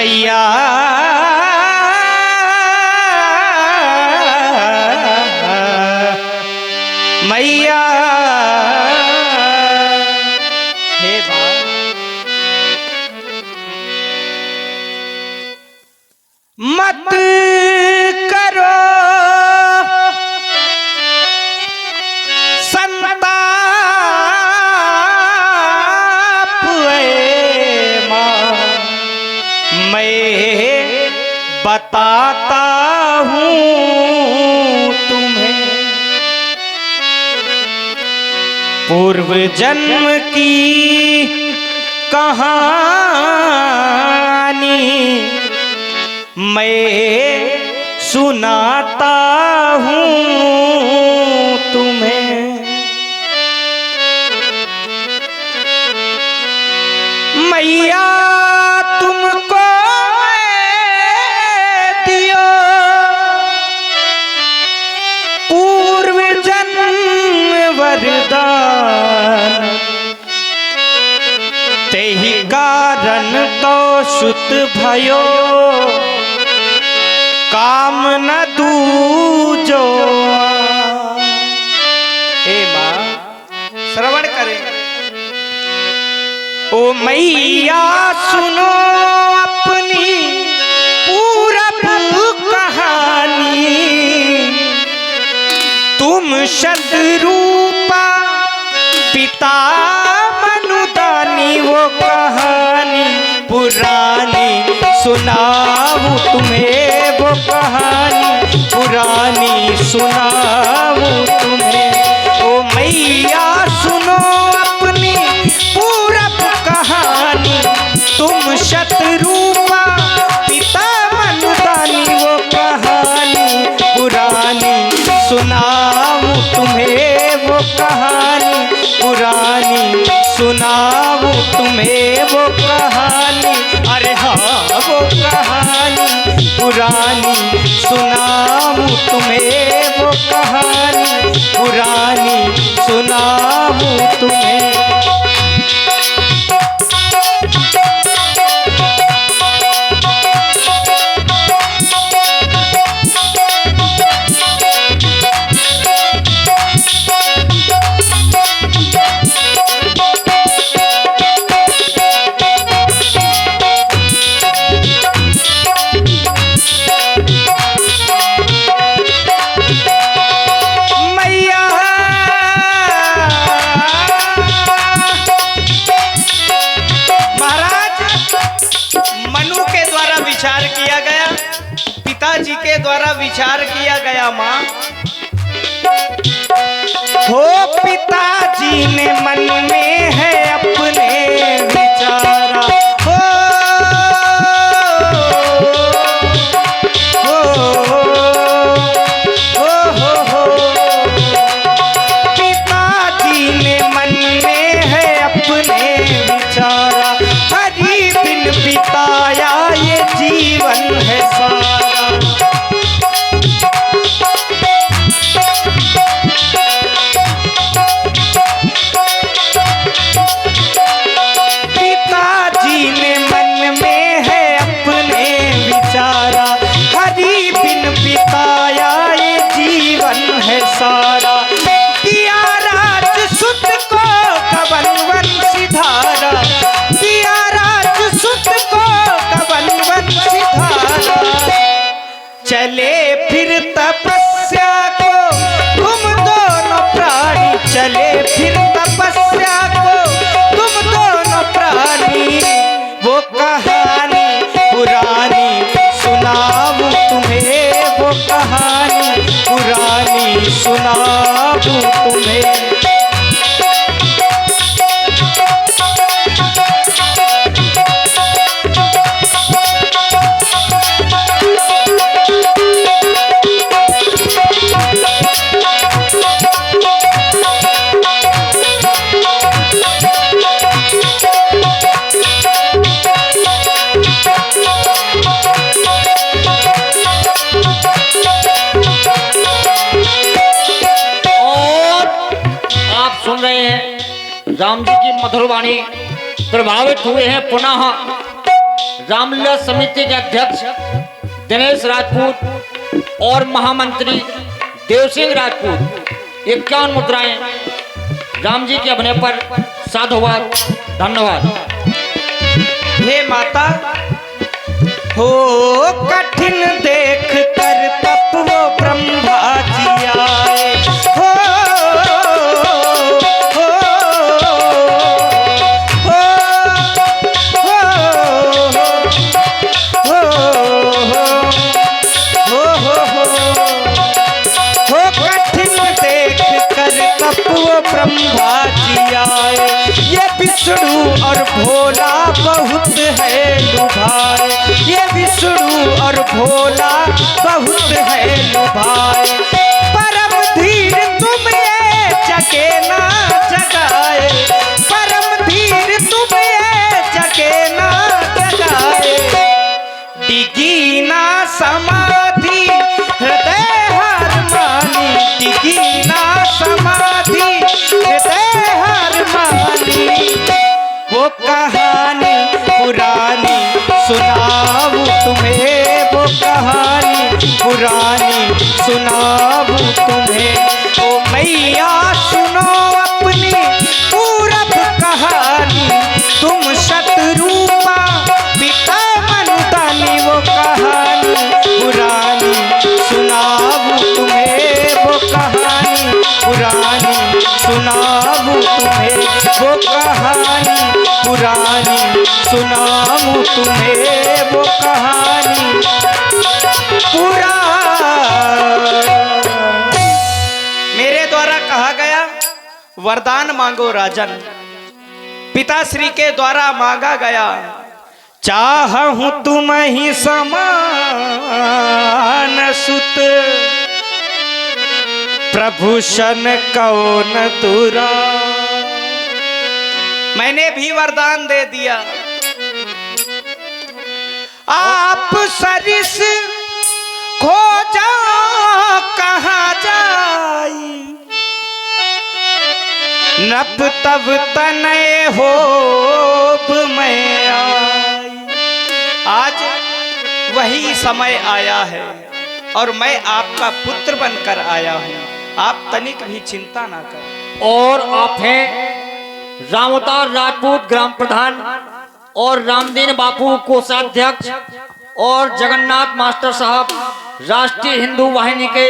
मैया मैया हे मत करो संताप ऐ माँ, मैं बताता हूँ तुम्हें पूर्व जन्म की कहानी, मैं सुनाता हूँ तुम्हें। मैया तुमको दियो पूर्व जन्म वरदान, तेहि कारण तो सुत भयो काम न दूजो। हे माँ श्रवण करें। ओ मैया सुनो अपनी पूरब कहानी, तुम शतरूपा पिता मनुदानी, वो कहानी पुरानी सुनाऊं तुम्हें, वो कहानी पुरानी सुनाऊं तुम्हें। ओ मैया सुनो अपनी पूरब कहानी, तुम शतरूपा पिता मनुदानी, वो कहानी पुरानी सुनाऊं तुम्हें, वो कहानी पुरानी सुनाऊं तुम्हें, वो कहानी अरे हाँ वो कहानी पुरानी सुनाऊं तुम्हें, वो कहानी पुरानी सुनाऊं तुम्हें। विचार किया गया, पिताजी के द्वारा विचार किया गया माँ। हो पिताजी ने मन में है अपने विचारा, हो पिताजी ने मन में है अपने विचारा, हरि बिन बिताया ये जीवन है सारा। पिताजी ने मन में है अपने विचारा, हरि बिन बिताया ये जीवन है सारा। दिया राज सुत को कवन वंशी धारा, दिया राज सुत को कवन वंशी धारा। चले फिर तपस्या को तुम दोनों प्राणी, चले फिर तपस्या को तुम दोनों प्राणी, वो कहानी पुरानी सुनाऊं तुम्हें, वो कहानी पुरानी सुनाऊं तुम्हें। राम जी की मधुर वाणी प्रभावित हुए हैं। पुनः रामलीला समिति के अध्यक्ष दिनेश राजपूत और महामंत्री देवसिंह राजपूत 51 मुद्राएं राम जी के अभिनय पर साधुवाद, धन्यवाद। हे माता, हो कठिन देख कर तप वो ब्रह्मा जी आए, हो हो हो कठिन देख कर तप वो ब्रह्मा जी आए, ये विष्णु और भोला बहुत है लुभाए, ये विष्णु और भोला बहुत है लुभाए, परम धीर तुम ये जगे ना जगाए, परम धीर तुम ये जगे ना जगाए, डिगी ना समाधि हृदय हार मानी, डिगी ना समाधि हृदय हार मानी, वो कहानी पुरानी सुनाऊं तुम्हें, वो कहानी पुरानी सुनाऊं तुम्हें, ओ मैया सुनो अपनी पूरब कहानी, तुम शत्रुपा पिता मनदानी, वो कहानी पुरानी सुनाऊं तुम्हें, वो कहानी पुरानी सुनाऊं तुम्हें, वो कहानी पुरानी सुनाऊं तुम्हें, वो कहानी पुरानी। मेरे द्वारा कहा गया वरदान मांगो राजन, पिताश्री के द्वारा मांगा गया, चाहूं तुम ही समान सुत, प्रभु शन कौन तुरा। मैंने भी वरदान दे दिया, आप सरिस खोजा कहाँ जाई, नब तब तनय होब मैं आई। आज वही समय आया है और मैं आपका पुत्र बनकर आया हूँ, आप तनिक भी चिंता ना करें। और आप हैं रामअवतार राजपूत ग्राम प्रधान और रामदीन बापू कोषाध्यक्ष और जगन्नाथ मास्टर साहब राष्ट्रीय हिंदू वाहिनी के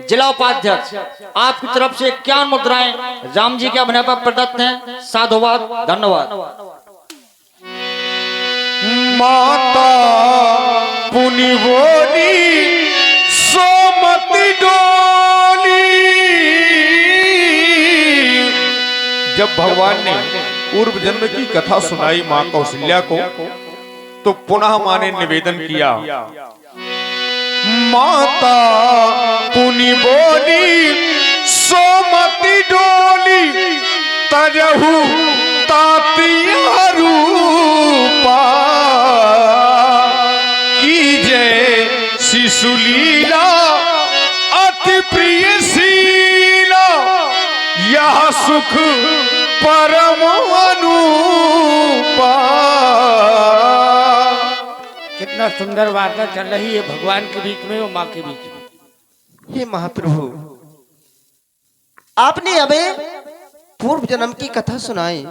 जिला उपाध्यक्ष। आपकी तरफ से 51 मुद्राएं राम जी के अभिनय पर प्रदत्त हैं, साधुवाद, धन्यवाद। माता पुनि बोली सोमति डोली। जब भगवान ने पूर्व जन्म की कथा सुनाई मां कौशल्या को, तो पुनः मां ने निवेदन किया, माता पुनि बोली सोमति डोली, तरहु तातिया रूपा, कीजे शिशुलीला अति प्रिय शीला, यह सुख परम अनुपा। कितना सुंदर वार्ता चल रही है भगवान के बीच में और माँ के बीच में। हे महाप्रभु, आपने हमें पूर्व जन्म की कथा सुनाई,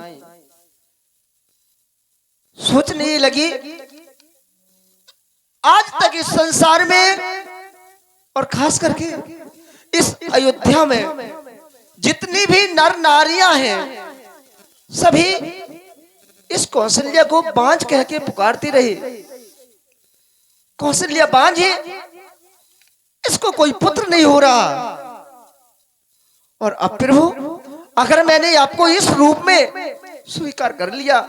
सोचने लगी आज तक इस संसार में और खास करके इस अयोध्या में जितनी भी नर नारियां हैं, सभी इस कौशल्या को बांझ कह के पुकारती रही। कौशल्या बांझ है, इसको कोई पुत्र नहीं हो रहा। और अब प्रभु, अगर मैंने आपको इस रूप में स्वीकार कर लिया,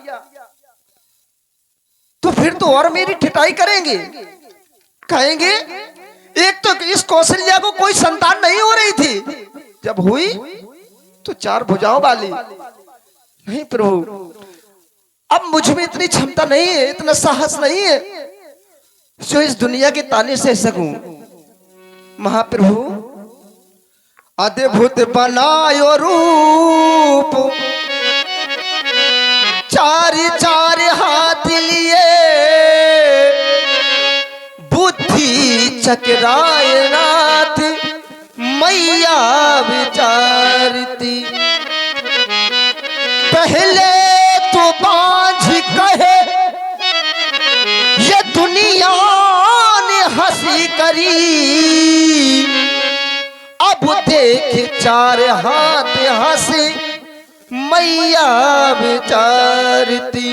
तो फिर तो और मेरी ठिठाई करेंगे, कहेंगे एक तो इस कौशल्या को कोई संतान नहीं हो रही थी, जब हुई तो 4 भुजाओं वाली। नहीं प्रभु, अब मुझ में इतनी क्षमता नहीं है, इतना साहस नहीं है जो इस दुनिया के ताने सह सकूं। महाप्रभु, अद्भुत बनायो रूप, 4 हाथ लिए चकराए नाथ मैया विचारती। पहले तो बाझ कहे ये दुनिया ने हंसी करी, अब देख चार हाथ हंसे मैया विचारती।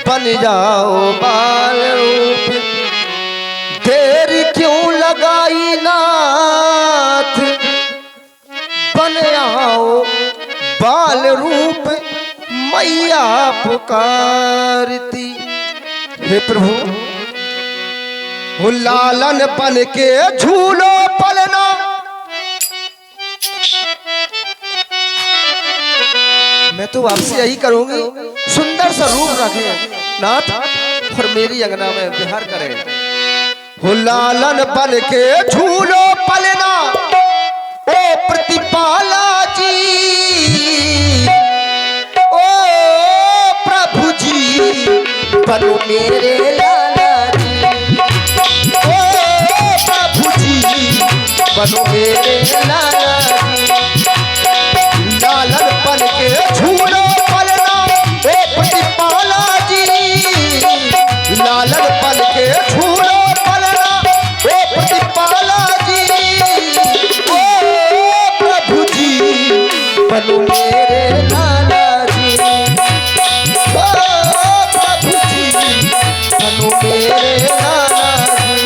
बन जाओ बाल रूप देर क्यों लगाई नाथ, बन आओ बाल रूप मैया पुकारती। हे प्रभु वो लालन बन के झूलो पलना, मैं तो आपसे यही करूंगी सुंदर सा रूप रखें नाथ और मेरी अंगना में विहार करें। हो लालन बन के झूलो पलना ओ प्रतिपाला जी, ओ प्रभु जी बनो मेरे लाला जी, ओ प्रभु जी बनो मेरे लाला जी। लालन बन के झूलो पलना ओ प्रतिपाला जी, लालन बन के झूलो पलना ओ प्रतिपाला जी, ओ प्रभु जी बनो मेरे लाला जी, ओ प्रभु जी बनो मेरे लाला जी।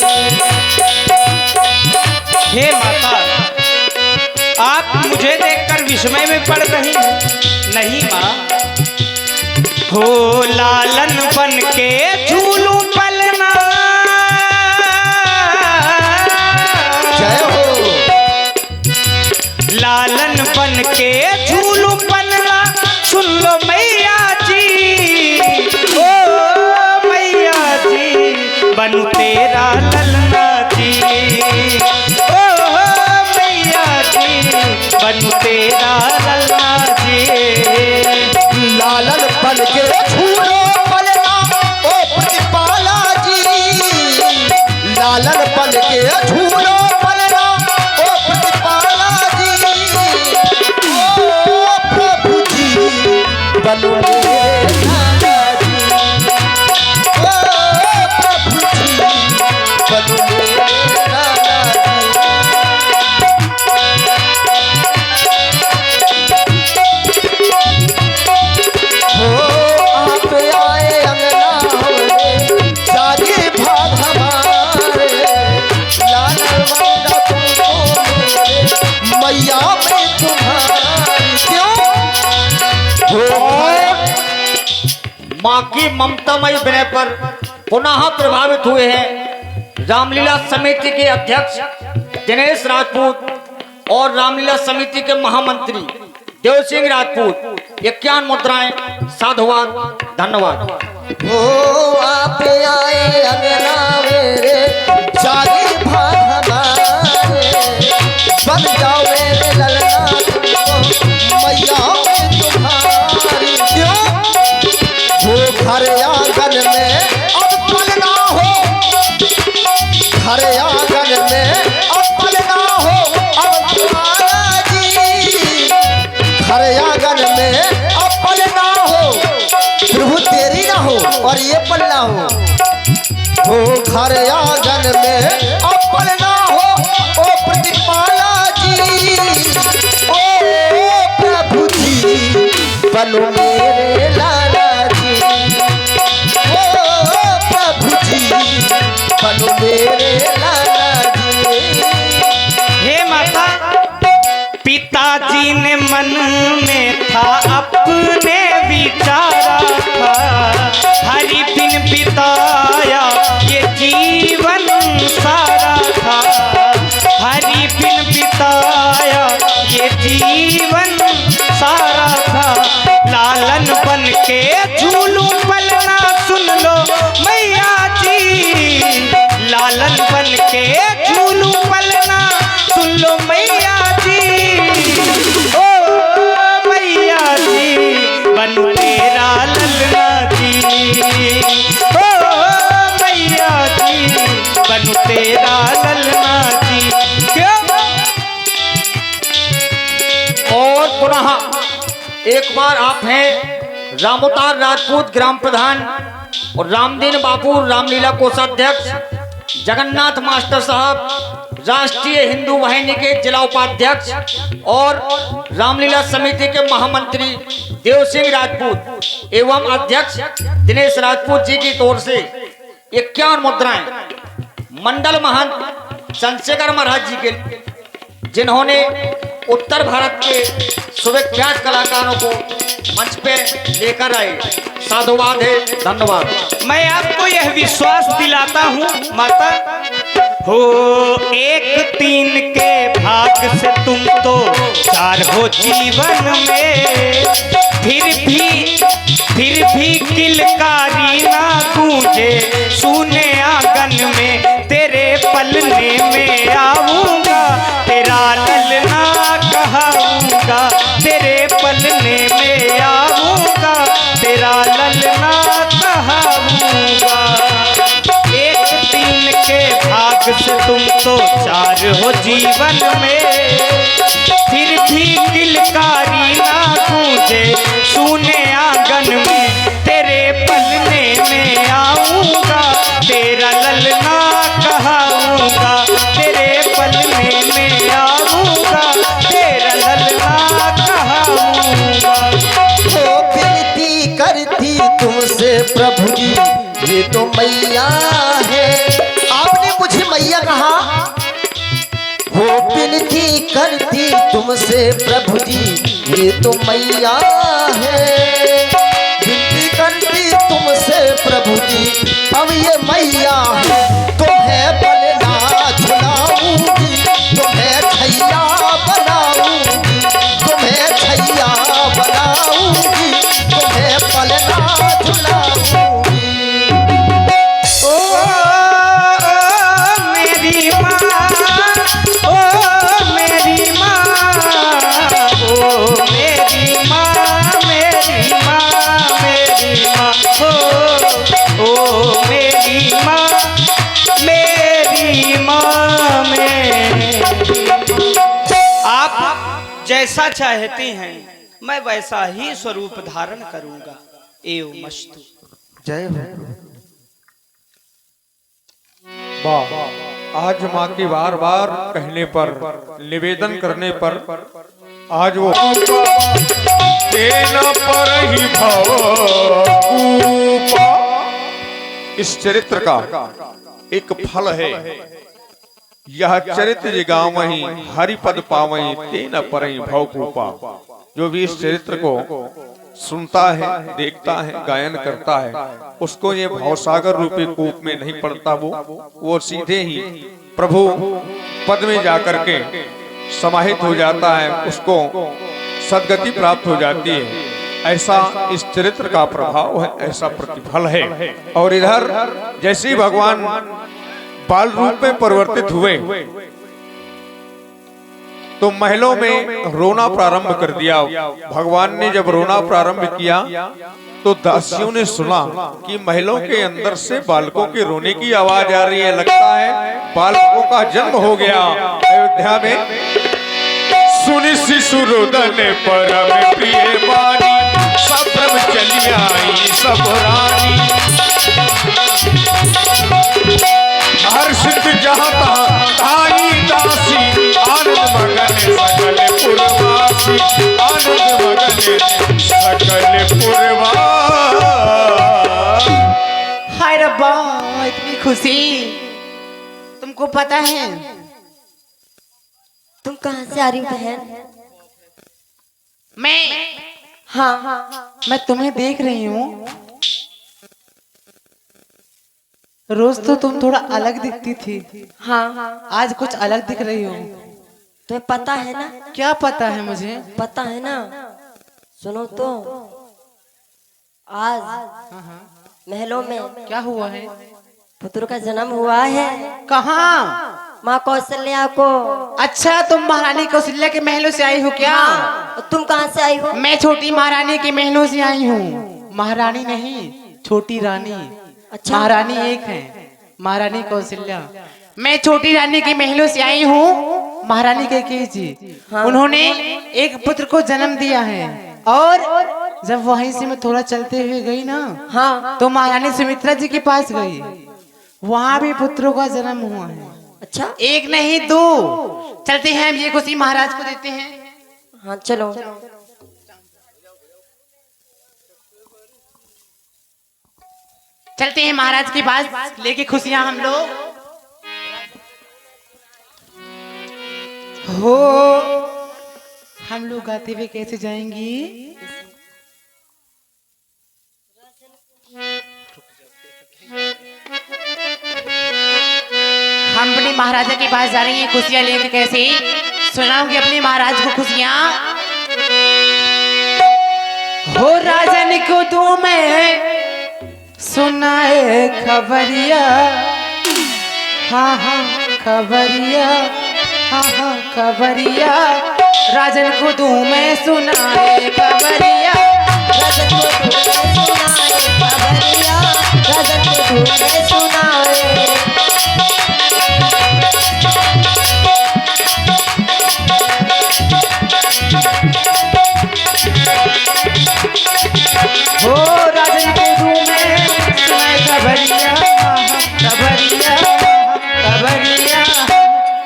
हे माता, आप मुझे देखकर विस्मय में पड़ रही हैं? नहीं माँ, हो लालन बन के झूलू पलना, जय हो। लालन बन के झूलू पलना, सुन लो मैया जी, ओ मैया जी बनू तेरा ललना जी, ओ मैया जी बनू तेरा ललना जी। लालन बन के झूलो पलना ओ प्रतिपाला जी, लालन बन के झूलो पलना ओ प्रतिपाला जी, ओ प्रभु जी बनो मेरे लाला जी, ओ प्रभु जी बनो मेरे लाला जी। हो आप आए अंगना हमरे जागे भाग हमारे, लालन वंदा तुमको मेरे मैया में तुम्हारी क्यों हो। माँ की ममतामयी विनय पर पुनः प्रभावित हुए हैं रामलीला समिति के अध्यक्ष दिनेश राजपूत और रामलीला समिति के महामंत्री देव सिंह राजपूत। 51 मुद्राएं, साधुवाद, धन्यवाद। हो आप आए अंगना मेरे जागे भाग हमारे, बन जाओ मेरे ललना तुमको मैया में तुम्हारी क्यों हो। घर आंगन में अब पलना हो, घर आंगन में अब पलना हो, अब तुम्हारा जी घर आंगन में अब पलना हो, प्रभु तेरी ना हो और ये पलना हो घर आंगन में अब पलना हो ओ प्रतिपाला जी, ओ प्रभु जी बनो मेरे लाला जी, ओ प्रभु जी बनो मेरे लाला जी। हे माता, पिताजी ने मन में था अपने विचारा था, हरि बिन बिताया ये जीवन सारा था, हरि बिन बिताया ये जीवन सारा था। लालन बन के झूलू पलना, सुन लो मैया जी, लालन बन के झूलू पलना, सुन लो मैया जी, ओ मैया जी बनू तेरा ललना जी, ओ मैया जी बनू तेरा ललना एक बार आप हैं रामोतार राजपूत ग्राम प्रधान और रामदीन बापू रामलीला कोषाध्यक्ष, जगन्नाथ मास्टर साहब राष्ट्रीय हिंदू वाहिनी के जिला उपाध्यक्ष और रामलीला समिति के महामंत्री देव सिंह राजपूत एवं अध्यक्ष दिनेश राजपूत जी की ओर से 51 मुद्राएं मंडल महंत चंद्रशेखर महाराज जी के, जिन्होंने उत्तर भारत के सुविख्यात कलाकारों को मंच पे लेकर आए। साधुवाद है, धन्यवाद। मैं आपको यह विश्वास दिलाता हूँ माता, हो एक तीन के भाग से तुम तो चार हो जीवन में, फिर भी किलकारी ना गूंजे सुने आंगन में, तेरे पलने में आऊंगा तेरा ललना कहाऊंगा, तेरे पलने में आऊंगा तेरा ललना कहाऊंगा। एक तीन के भाग से तुम तो चार हो जीवन में, फिर भी किलकारी ना गूंजे सुने आंगन में, तेरे पलने में आऊंगा तेरा ललना कहाऊंगा, तेरे पलने में आऊंगा तेरा ललना कहाऊंगा। हो विनती करती तुमसे प्रभु जी, ये तो मैया है। आपने मुझे मैया कहा। हो विनती करती तुमसे प्रभु जी, ये तो मैया है। विनती करती तुमसे प्रभु जी, अब ये मैया है। तुम्हें बलना झुलाऊंगी, तुम्हें छैया बनाऊंगी, तुम्हें छैया बनाऊंगी, तुम्हें पलना झुलाऊंगी। ओ मेरी माँ, ओ मेरी माँ, ओ मेरी माँ, मेरी माँ, मेरी माँ, ओ मेरी माँ, मेरी माँ, मेरी। आप जैसा चाहती हैं मैं वैसा ही स्वरूप धारण करूंगा। एवं मस्तु। जय हो। वाह, आज माँ की बार बार कहने पर, निवेदन करने पर आज वो तेना पर ही भवकूपा, इस चरित्र का एक फल है। यह चरित्र जिगावहीं हरिपद पावहीं तेना पर ही भवकूपा। जो भी इस चरित्र को सुनता है, देखता है, गायन करता है, उसको ये भवसागर रूपी कूप में नहीं पड़ता, वो सीधे ही प्रभु पद में जाकर के समाहित हो जाता है, उसको सदगति प्राप्त हो जाती है। ऐसा इस चरित्र का प्रभाव है, ऐसा प्रतिफल है। और इधर जैसे ही भगवान बाल रूप में परिवर्तित हुए तो महलों में रोना प्रारंभ कर दिया। भगवान ने जब रोना प्रारंभ किया तो दासियों ने सुना कि महलों के अंदर से बालकों के रोने की आवाज आ रही है। लगता है बालकों का जन्म हो गया। अयोध्या में सुनि शिशु रुदन परम प्रिय बानी, सब चली आई सब रानी। हर्षित जहाँ ताई दासी, आनंद मगन सकल पुरवासी, आनंद मगन सकल पुरवासी। हाय रब्बा, इतनी खुशी। तुमको पता है तुम कहाँ से आ रही हो बहन? हाँ, मैं तुम्हें देख रही हूँ। रोज तो तुम थोड़ा अलग दिखती थी, हाँ, आज कुछ अलग दिख रही हो। तुम्हें पता है ना? क्या पता है मुझे? पता है ना? सुनो तो, आज महलों में क्या हुआ है? पुत्र का जन्म हुआ है। कहाँ? माँ कौशल्या को। अच्छा, तुम महारानी कौशल्या के महलों से आई हो क्या? और तुम कहाँ से आई हो? मैं छोटी महारानी के महलों से आई हूँ। महारानी नहीं, छोटी रानी। अच्छा, महारानी एक है, महारानी कौशल्या। मैं छोटी रानी के महलों से आई हूँ। महारानी कैकेयी जी, हाँ। उन्होंने एक पुत्र को जन्म दिया है। और जब वहीं से मैं थोड़ा चलते हुए गई ना, हाँ तो महारानी सुमित्रा जी के पास गई। वहाँ भी पुत्रों का जन्म हुआ है, अच्छा। एक नहीं दो। चलते हैं, हम ये खुशी महाराज को देते हैं। हाँ चलो। चलते हैं महाराज के पास लेके खुशियां हम लोग। हो हम लोग गाते हुए कैसे जाएंगी? हम अपने महाराजा के पास जा रही हैं खुशियां लेके। कैसे सुनाऊंगी अपने महाराज को खुशियां? हो राजन को दूं मैं सुनाए खबरिया, हाँ हाँ खबरिया, हाँ हाँ खबरिया। राजन को दूं मैं सुनाए खबरिया, राजन को दूं मैं सुनाए खबरिया, राजन को दूं मैं सुनाए। हो राजन को दूं मैं सुनाए खबरिया, खबरिया खबरिया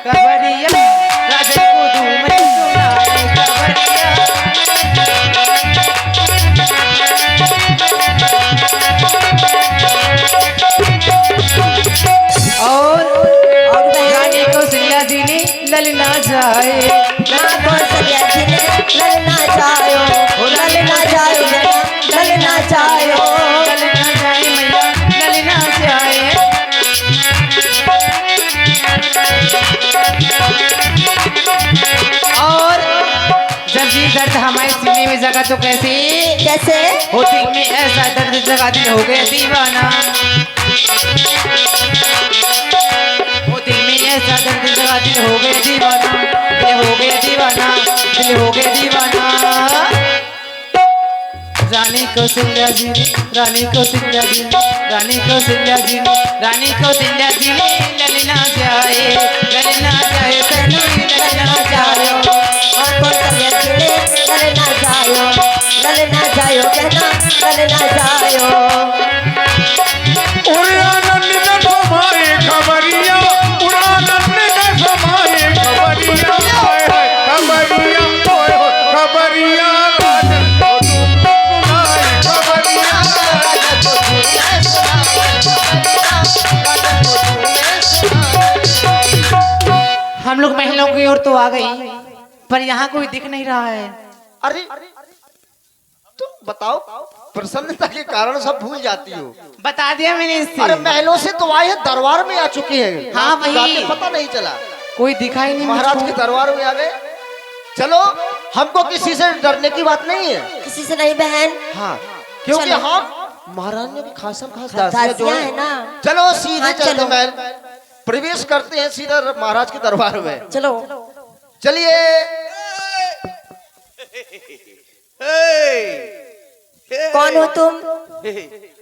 खबरिया। राजन को दूं मैं सुनाए खबरिया। और रानी कौशल्या जी ने ललना जाए, कौशल्या जी ने ललना जायो, ललना जायो, ललना जायो, ललना जाए मैया ललना जाए। और जब ये दर्द हमारे सीने में जगा तो कैसे कैसे हो, दिल में ऐसा दर्द जगा दिल हो गया दीवाना। वो दिल में ऐसा दर्द जगा दिल हो गया दीवाना, दिल हो गया दीवाना, दिल हो गया दीवाना। रानी कौशल्या जी, रानी कौशल्या जी, रानी कौशल्या जी, रानी कौशल्या जी ललना जाए, ललना जाए तनी ललना जाए। और कौशल्या जी ने ललना जायो, ललना जायो कहना, ललना जायो। उड़ानन न समाए खबरिया, उड़ानन न समाए खबरिया, हाय हाय खबरिया, ओए होए खबरिया। राजन को दूं मैं सुनाए खबरिया। हम लोग महलों की ओर तो आ गई, पर यहाँ कोई दिख नहीं रहा है। अरे तुम बताओ, प्रसन्नता के कारण सब भूल जाती हो। बता दिया मैंने इससे। अरे महलों से तो आए हैं, दरबार में आ चुके हैं। हाँ, वही। जाते पता नहीं चला, कोई दिखाई नहीं महाराज मुझको। के दरबार में आ गए। चलो, हमको किसी से डरने की बात नहीं है। किसी से नहीं बहन। हाँ, क्योंकि चलो। हम महाराज ने भी खासम खास दासियाँ दासियाँ जो है ना। चलो सीधे हाँ, चलते चलो। महल, प्रवेश करते हैं सीधा महाराज के दरबार में। चलो। चलिए। कौन हो तुम?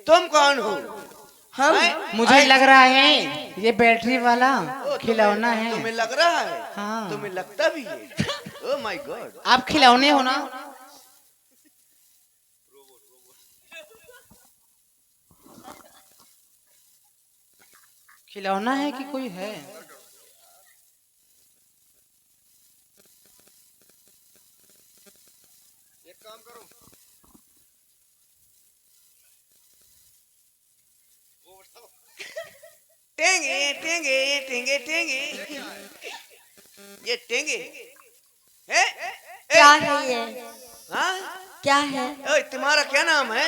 तुम कौन हो? हम मुझे लग रहा है ये बैटरी वाला खिलौना है। तुम्हें लग रहा है? हाँ। तुम्हें लगता भी है? Oh my God. आप खिलौने हो ना? खिलौना है कि कोई है? टेंगे टेंगे टेंगे टेंगे, ये टेंगे है? क्या है ये? हाँ? क्या है? ओए, तुम्हारा क्या नाम है?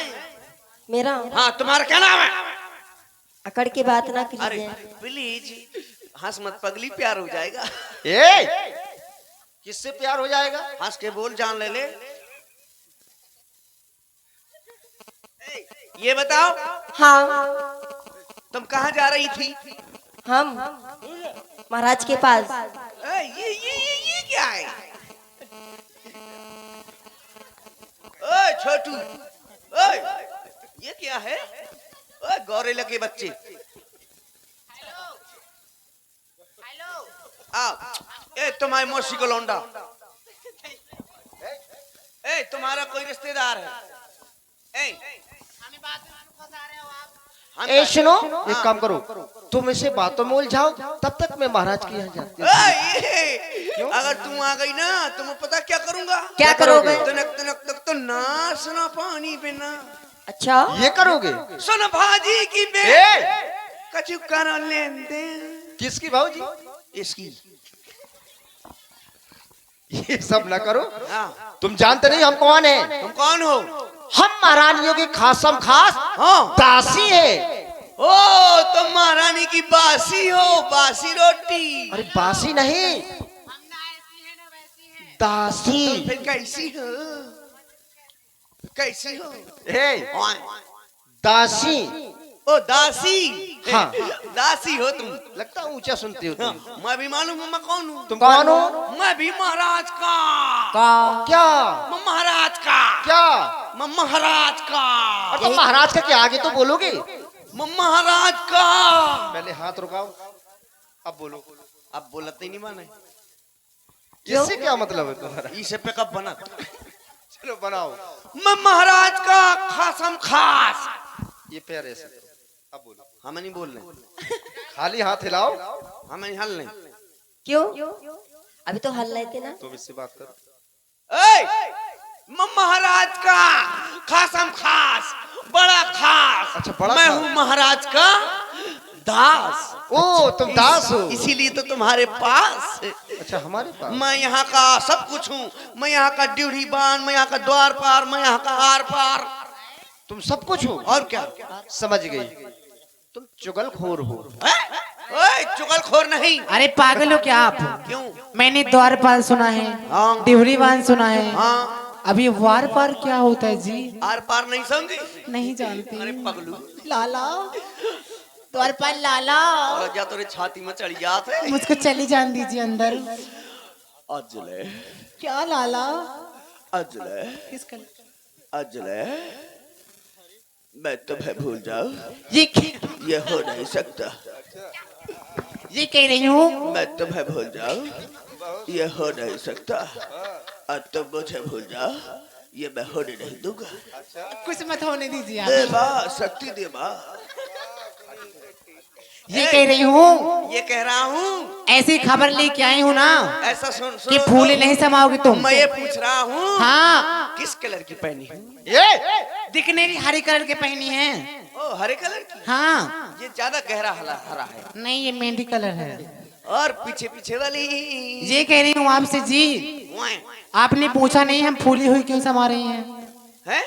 मेरा हाँ, तुम्हारा क्या नाम है? अकड़ की बात ना अरे कीजिए। प्लीज हंस मत, पगली, प्यार हो जाएगा। ए, किससे प्यार हो जाएगा? हंस के बोल, जान ले ले। ये बताओ, हाँ, तुम कहाँ जा रही थी? हम महाराज के पास। ये क्या है? ओए छोटू, ओए ये क्या है? ओए गौरेला के बच्चे, आओ। ए तुम्हारी मौसी को लौंडा, ए ए तुम्हारा कोई रिश्तेदार है? ए हम ए सुनो, एक काम करो, तुम इसे बातों में उलझाओ, तब तक मैं महाराज के यहाँ जाती हूँ। ए, अगर तुम आ गई ना तो मैं पता क्या करूंगा? क्या करोगे? तनक तनक तक तो नाचना पानी पे ना। अच्छा ये करोगे? सुन भाजी की बे ए! कछु कर लेन दे किसकी भाऊजी? इसकी। ये सब न करो। हाँ। तुम जानते नहीं हम कौन है? तुम कौन हो? हम महारानियों की खासम खास हाँ। दासी है। ओ तुम महारानी की बासी हो, बासी रोटी। अरे बासी नहीं, दासी। फिर कैसी हो? कैसी हो? ए, ओए, दासी। ओ दासी। हाँ। दासी हो तुम। लगता है ऊंचा सुनती हो तुम। हाँ, मैं भी मालूम हूँ मैं कौन हूँ। तुम कौन हो? मैं भी महाराज का। क्या? मैं महाराज का। क्या? मैं महाराज का। और तुम महाराज का क्या आगे तो बोलोगे? मैं महाराज का। पहले हाथ रुकाओ, अब बोलो। अब बोलते ही नहीं माने। इससे क्या मतलब है तुम्हारा? इसे पे कब बना? चलो बनाओ। मैं महाराज का खासम खास। ये प्यारे से अब बोलो। हमें नहीं बोल रहे, खाली हाथ हिलाओ। हमें नहीं हल नहीं। क्यों? अभी तो हल रहे थे ना। तुम इससे बात करो। मैं महाराज का खासम खास, बड़ा खास। अच्छा, बड़ा मैं खास। हूँ महाराज का दास। ओ तुम दास हो? इसीलिए तो तुम्हारे पास। अच्छा हमारे पास। मैं यहाँ का सब कुछ हूँ। मैं यहाँ का ड्यूढ़ी बान, मैं यहाँ का द्वार पार, मैं यहाँ का आर पार। तुम सब कुछ हो? और क्या? समझ गई, तुम चुगलखोर हो। ओए चुगलखोर नहीं। अरे पागल हो क्या आप? क्यों? मैंने द्वारपाल सुना है, हाँ। डिहरीवान सुना है। हाँ। अभी वार पार क्या होता है जी? आर पार नहीं समझी? नहीं जानती। अरे पगलू, लाला, द्वारपाल लाला, और जा तेरे छाती में चढ़ जाते। मुझको चली जान दीजिए अंदर। अजले, क्या लाला? अजले, किसका? अजले, मैं तुम्हें भूल जाऊं? ये हो नहीं सकता। ये कह रही हूँ। मैं तुम्हें भूल जाऊं? ये हो नहीं सकता। और तुम मुझे भूल जाओ, ये मैं होने नहीं दूंगा। कुछ मत होने दीजिए दे आप। माँ, शक्ति दे माँ। ये कह रही हूँ, ये कह रहा हूँ, ऐसी खबर लेके आई हूँ ना ऐसा सुन कि फूले नहीं समाओगे तुम। मैं ये पूछ रहा हूँ, हाँ, किस कलर की पहनी है? ये दिखने हरे कलर के पहनी है। ओ हरे कलर की। हाँ, ये ज्यादा गहरा हरा हरा है। नहीं ये मेहंदी कलर है। और पीछे पीछे वाली ये कह रही हूँ आपसे जी, आपने पूछा नहीं हम फूली हुई क्यों समा रही हैं? है?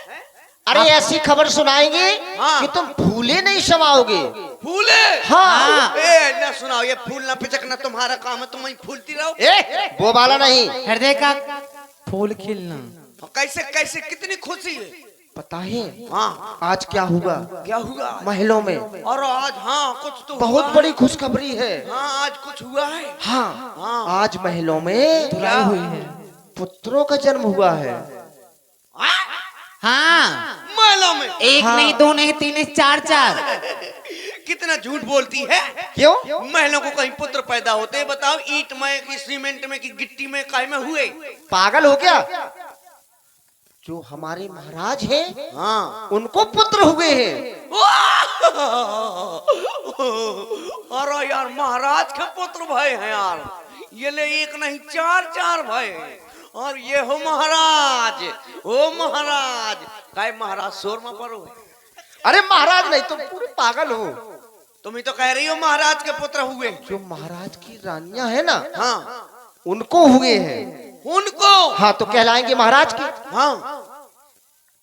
अरे ऐसी खबर सुनाएंगे हाँ। कि तुम फूले नहीं समाओगे। फूले? हाँ। ए ना सुनाओ, ये फूल ना पिचकना तुम्हारा काम है, तुम वहीं फूलती रहो। वो वाला नहीं, हृदय का फूल खिलना। कैसे कैसे कितनी खुशी है। पता है हाँ, आज क्या हुआ? क्या हुआ? महलों में और आज हाँ कुछ तो बहुत हुआ बड़ी खुशखबरी है। है। हाँ आज कुछ हुआ है। हाँ, हाँ। आज महलों में धुलाई हुई है। पुत्रों का जन्म हुआ है। हाँ, महलों में? एक हाँ। नहीं, दो नहीं, तीन नहीं, चार चार। कितना झूठ बोलती है। क्यों? महलों को कहीं पुत्र पैदा होते हैं? बताओ, ईंट में कि सीमेंट में कि गिट्टी में काहे में हुए? पागल हो क्या? जो हमारे महाराज हैं, हाँ। उनको पुत्र हुए हैं। अरे यार, महाराज के पुत्र भाई हैं यार। ये ले एक नहीं चार चार भाई हैं। और ये हो महाराज, हो महाराज। काहे महाराज शोर में पड़ो? अरे महाराज नहीं, तुम पूरे पागल हो। तुम ही तो कह रही हो महाराज के पुत्र हुए। जो महाराज की रानियां है ना, हाँ, उनको हुए हैं। उनको? हाँ, तो कहलाएंगे महाराज के। हाँ,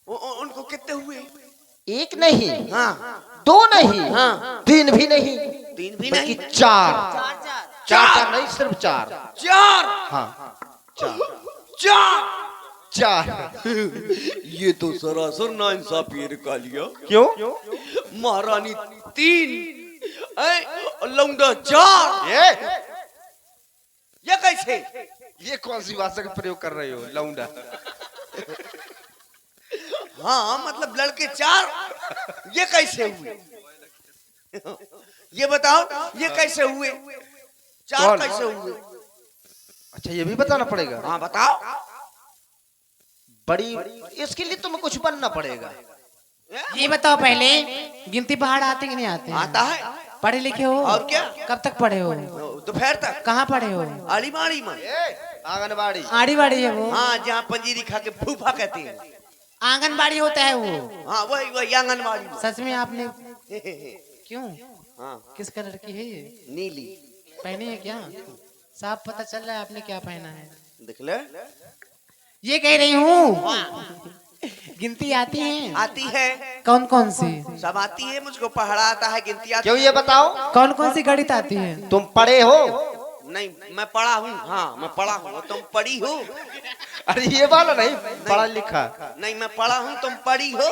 उनको कितने हुए? एक नहीं, हाँ, दो नहीं, हाँ, तीन भी नहीं, तीन भी बल्कि नहीं, चार। चार नहीं, सिर्फ चार। चार। हाँ, चार चार। चार। ये तो सरासर नाइंसाफी है कालिया। क्यों? महारानी तीन, लौंडा चार। ये कैसे? ये कौन सी भाषा का प्रयोग कर रहे हो, लौंडा? हाँ मतलब लड़के चार, ये कैसे हुए? ये बताओ, ये कैसे हुए? चार कौन? कैसे हुए? अच्छा, ये भी बताना पड़ेगा। हाँ बताओ। बड़ी, इसके लिए तुम्हें कुछ बनना पड़ेगा। ये बताओ पहले, गिनती पहाड़ आते कि नहीं आते? आता है। पढ़े लिखे हो? और क्या? कब तक पढ़े हो? दोपहर तक। कहाँ पढ़े हो? आड़ी माड़ी में। आंगनबाड़ी। आड़ी बाड़ी है वो? हाँ, जहाँ पंजीरी खा के फूफा कहते हैं। आंगनबाड़ी होता है वो? हाँ, वही वही आंगनबाड़ी में। सच में आपने? क्यों? हाँ, किस कलर की है ये? नीली। पहनी है क्या? साफ पता चल रहा है आपने क्या पहना है। देख ले। ये कह रही हूँ, गिनती आती है? आती है। कौन कौन सी? सब आती है, मुझको पहाड़ा आता है, गिनती आती क्यों ये बताओ, कौन कौन सी गणित आती है? तुम पढ़े हो? नहीं, मैं पढ़ा हूँ। हाँ, मैं पढ़ा हूँ। तुम पढ़ी हो? अरे ये वाला नहीं, पढ़ा लिखा। नहीं, मैं पढ़ा हूँ, तुम पढ़ी हो?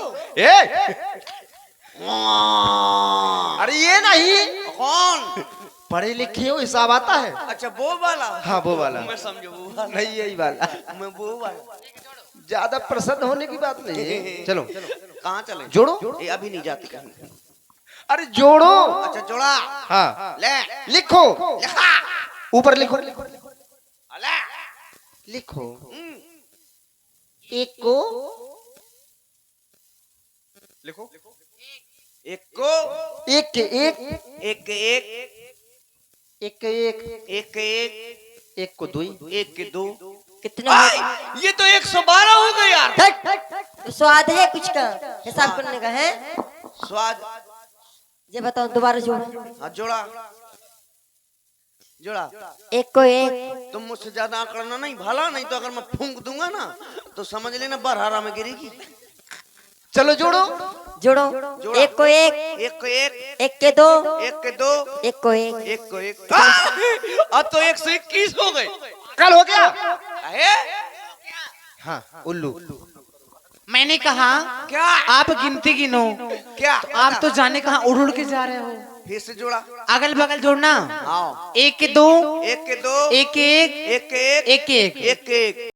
अरे ये नहीं, कौन? पढ़े लिखे हो, हिसाब आता है। अच्छा, वो वाला। हाँ वो वाला। मैं समझो वो वाला। नहीं यही वाला। मैं वो वाला। ज्यादा प्रसन्न होने की बात नहीं है। चलो कहाँ चले? जोड़ो। ये अभी नहीं जाती कहीं। अरे जोड़ो। अच्छा, जोड़ा। हाँ ले। लिखो, लिखा। ऊपर लिखो, ले। लिखो। एक को लिखो। एक को। एक के एक, एक के एक। एक के एक, एक के एक। एक को दुई, एक के दो। कितना आई, ये तो 112 हो गए यार। तो स्वाद है कुछ का हिसाब करने का है? स्वाद। ये बताओ, दोबारा जोड़ो। हाँ, जोड़ा। जोड़ा। एक को एक। तुम मुझसे ज्यादा आंकड़ना नहीं भाला, नहीं तो अगर मैं फूंक दूंगा ना तो समझ लेना बरहारा में गिरेगी। चलो जोड़ो। जोड़ो। जोड़ा। एक को एक, एक को एक। एक के दो, एक के दो। एक को एक। एक को एक। अब तो 121 हो गए। कल हो गया। है? हाँ उल्लू। मैंने कहा क्या? आप गिनती गिनो। क्या? आप तो जाने कहाँ उड़ उड़ के जा रहे हो। फिर से जोड़ा। अगल बगल जोड़ना। आओ। एक के दो, एक के दो। एक के एक, एक के एक। एक के एक। एक के एक।